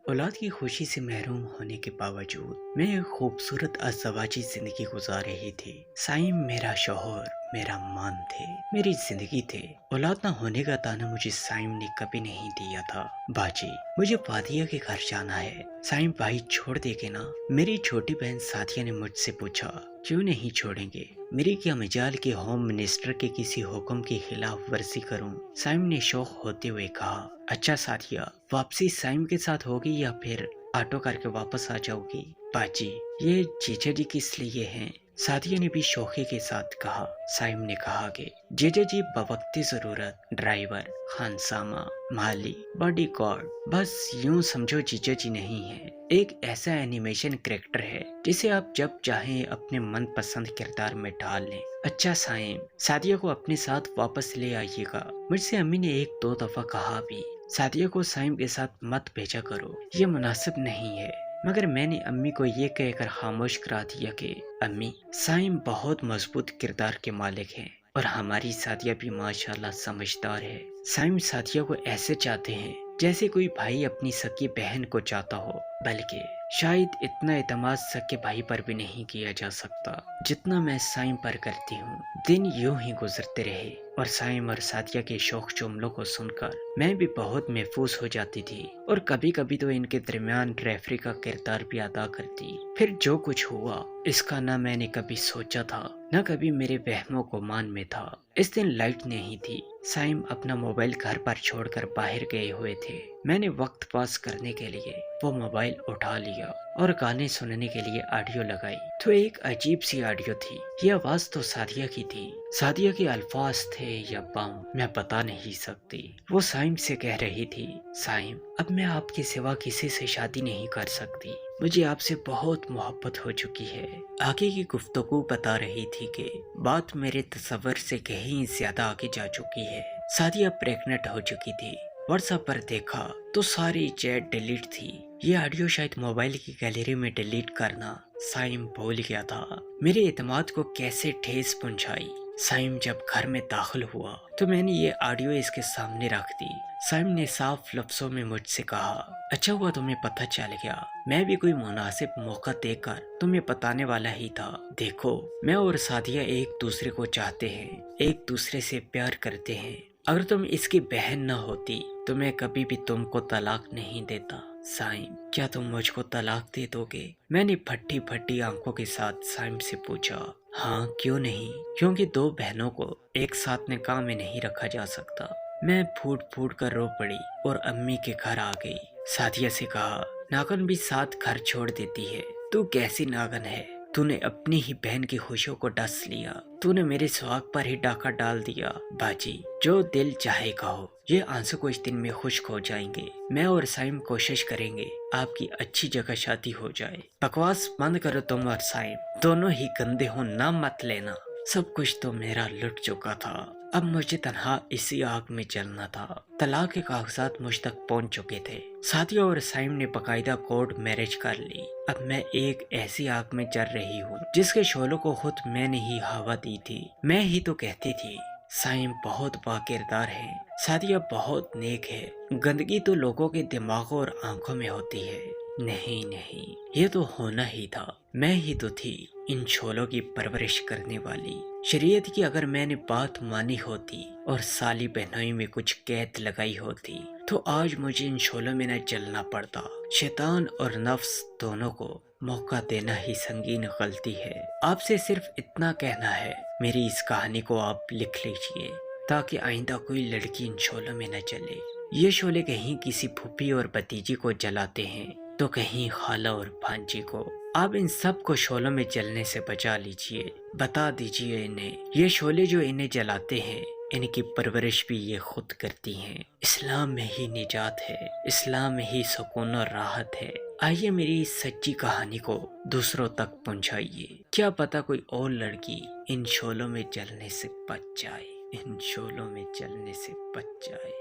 اولاد کی خوشی سے محروم ہونے کے باوجود میں ایک خوبصورت ازدواجی زندگی گزار رہی تھی۔ سائم میرا شوہر، میرا مان تھے، میری زندگی تھے۔ اولاد نہ ہونے کا طعنہ مجھے سائم نے کبھی نہیں دیا تھا۔ باجی، مجھے فاتحہ کے گھر جانا ہے، سائم بھائی چھوڑ دے گے نا؟ میری چھوٹی بہن ساتھیہ نے مجھ سے پوچھا۔ کیوں نہیں چھوڑیں گے؟ میری کیا مجال کے ہوم منسٹر کے کسی حکم کی خلاف ورزی کروں؟ سائم نے شوق ہوتے ہوئے کہا۔ اچھا ساتھیہ، واپسی سائم کے ساتھ ہوگی یا پھر آٹو کر کے واپس آ جاؤ گی؟ باجی، یہ جیجا جی کس لیے ہیں؟ ساتھیہ نے بھی شوخی کے ساتھ کہا۔ سائم نے کہا کہ جیجا جی بوقت ضرورت ڈرائیور، خانسامہ، مالی، باڈی گارڈ، بس یوں سمجھو جیجا جی نہیں ہے، ایک ایسا اینیمیشن کریکٹر ہے جسے آپ جب چاہیں اپنے من پسند کردار میں ڈال لیں۔ اچھا سائم، ساتھیہ کو اپنے ساتھ واپس لے آئیے گا، مجھ سے امی نے ایک دو دفعہ کہا بھی ساتھیہ کو سائم کے ساتھ مت بھیجا کرو، یہ مناسب نہیں ہے، مگر میں نے امی کو یہ کہہ کر خاموش کرا دیا کہ امی، سائم بہت مضبوط کردار کے مالک ہیں اور ہماری ساتھیہ بھی ماشاءاللہ سمجھدار ہے۔ سائم ساتھیہ کو ایسے چاہتے ہیں جیسے کوئی بھائی اپنی سکی بہن کو چاہتا ہو، بلکہ شاید اتنا اعتماد سکے بھائی پر بھی نہیں کیا جا سکتا جتنا میں سائم پر کرتی ہوں۔ دن یوں ہی گزرتے رہے اور سائم اور ساتھیہ کے شوق جملوں کو سن کر میں بھی بہت محفوظ ہو جاتی تھی اور کبھی کبھی تو ان کے درمیان ریفری کا کردار بھی ادا کرتی۔ پھر جو کچھ ہوا اس کا نہ میں نے کبھی سوچا تھا نہ کبھی میرے وہموں کو مان میں تھا۔ اس دن لائٹ نہیں تھی، سائم اپنا موبائل گھر پر چھوڑ کر باہر گئے ہوئے تھے۔ میں نے وقت پاس کرنے کے لیے وہ موبائل اٹھا لیا اور گانے سننے کے لیے آڈیو لگائی تو ایک عجیب سی آڈیو تھی۔ یہ آواز تو ساتھیہ کی تھی، ساتھیہ کے الفاظ تھے یا بم میں بتا نہیں سکتی۔ وہ سائم سے کہہ رہی تھی، سائم، اب میں آپ کے سوا کسی سے شادی نہیں کر سکتی، مجھے آپ سے بہت محبت ہو چکی ہے۔ آگے کی گفتگو بتا رہی تھی کہ بات میرے تصور سے کہیں زیادہ آگے جا چکی ہے۔ ساتھیہ پریگننٹ ہو چکی تھی۔ واٹس ایپ پر دیکھا تو ساری چیٹ ڈیلیٹ تھی۔ یہ آڈیو شاید موبائل کی گیلری میں ڈیلیٹ کرنا سائم بھول گیا تھا۔ میرے اعتماد کو کیسے ٹھیس پہنچائی۔ سائم جب گھر میں داخل ہوا تو میں نے یہ آڈیو اس کے سامنے رکھ دی۔ سائم نے صاف لفظوں میں مجھ سے کہا، اچھا ہوا تمہیں پتہ چل گیا، میں بھی کوئی مناسب موقع دے کر تمہیں بتانے والا ہی تھا۔ دیکھو، میں اور ساتھیہ ایک دوسرے کو چاہتے ہیں، ایک دوسرے سے پیار کرتے ہیں۔ اگر تم اس کی بہن نہ ہوتی تو میں کبھی بھی تم کو طلاق نہیں دیتا۔ سائم، کیا تم مجھ کو طلاق دے دو گے؟ میں نے پھٹی پھٹی آنکھوں کے ساتھ سائم سے پوچھا۔ ہاں، کیوں نہیں، کیونکہ دو بہنوں کو ایک ساتھ نکاح میں نہیں رکھا جا سکتا۔ میں پھوٹ پھوٹ کر رو پڑی اور امی کے گھر آ گئی۔ ساتھیہ سے کہا، ناگن بھی ساتھ گھر چھوڑ دیتی ہے، تو کیسی ناگن ہے؟ تو نے اپنی ہی بہن کی خوشیوں کو ڈس لیا، تو نے میرے سہاگ پر ہی ڈاکہ ڈال دیا۔ باجی، جو دل چاہے کہو، یہ آنسو کچھ دن میں خشک ہو جائیں گے۔ میں اور سائم کوشش کریں گے آپ کی اچھی جگہ شادی ہو جائے۔ بکواس بند کرو تم اور سائم، دونوں ہی گندے ہو، نام مت لینا۔ سب کچھ تو میرا لٹ چکا تھا، اب مجھے تنہا اسی آگ میں جلنا تھا۔ طلاق کے کاغذات مجھ تک پہنچ چکے تھے۔ ساتھیہ اور سائم نے باقاعدہ کورٹ میرج کر لی۔ اب میں ایک ایسی آگ میں جل رہی ہوں جس کے شعلوں کو خود میں نے ہی ہوا دی تھی۔ میں ہی تو کہتی تھی سائم بہت با کردار ہے، ساتھیہ بہت نیک ہے، گندگی تو لوگوں کے دماغوں اور آنکھوں میں ہوتی ہے۔ نہیں نہیں، یہ تو ہونا ہی تھا، میں ہی تو تھی ان شعلوں کی پرورش کرنے والی۔ شریعت کی اگر میں نے بات مانی ہوتی اور سالی بہنوئی میں کچھ قید لگائی ہوتی تو آج مجھے ان شعلوں میں نہ جلنا پڑتا۔ شیطان اور نفس دونوں کو موقع دینا ہی سنگین غلطی ہے۔ آپ سے صرف اتنا کہنا ہے، میری اس کہانی کو آپ لکھ لیجئے تاکہ آئندہ کوئی لڑکی ان شعلوں میں نہ جلے۔ یہ شعلے کہیں کسی پھوپھی اور بھتیجی کو جلاتے ہیں تو کہیں خالہ اور بھانجی کو۔ آپ ان سب کو شعلوں میں جلنے سے بچا لیجئے، بتا دیجئے انہیں یہ شعلے جو انہیں جلاتے ہیں ان کی پرورش بھی یہ خود کرتی ہیں۔ اسلام میں ہی نجات ہے، اسلام میں ہی سکون اور راحت ہے۔ آئیے میری اس سچی کہانی کو دوسروں تک پہنچائیے، کیا پتہ کوئی اور لڑکی ان شعلوں میں جلنے سے بچ جائے، ان شعلوں میں جلنے سے بچ جائے۔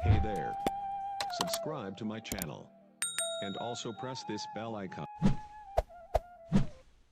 Hey there. Subscribe to my channel. And also press this bell icon.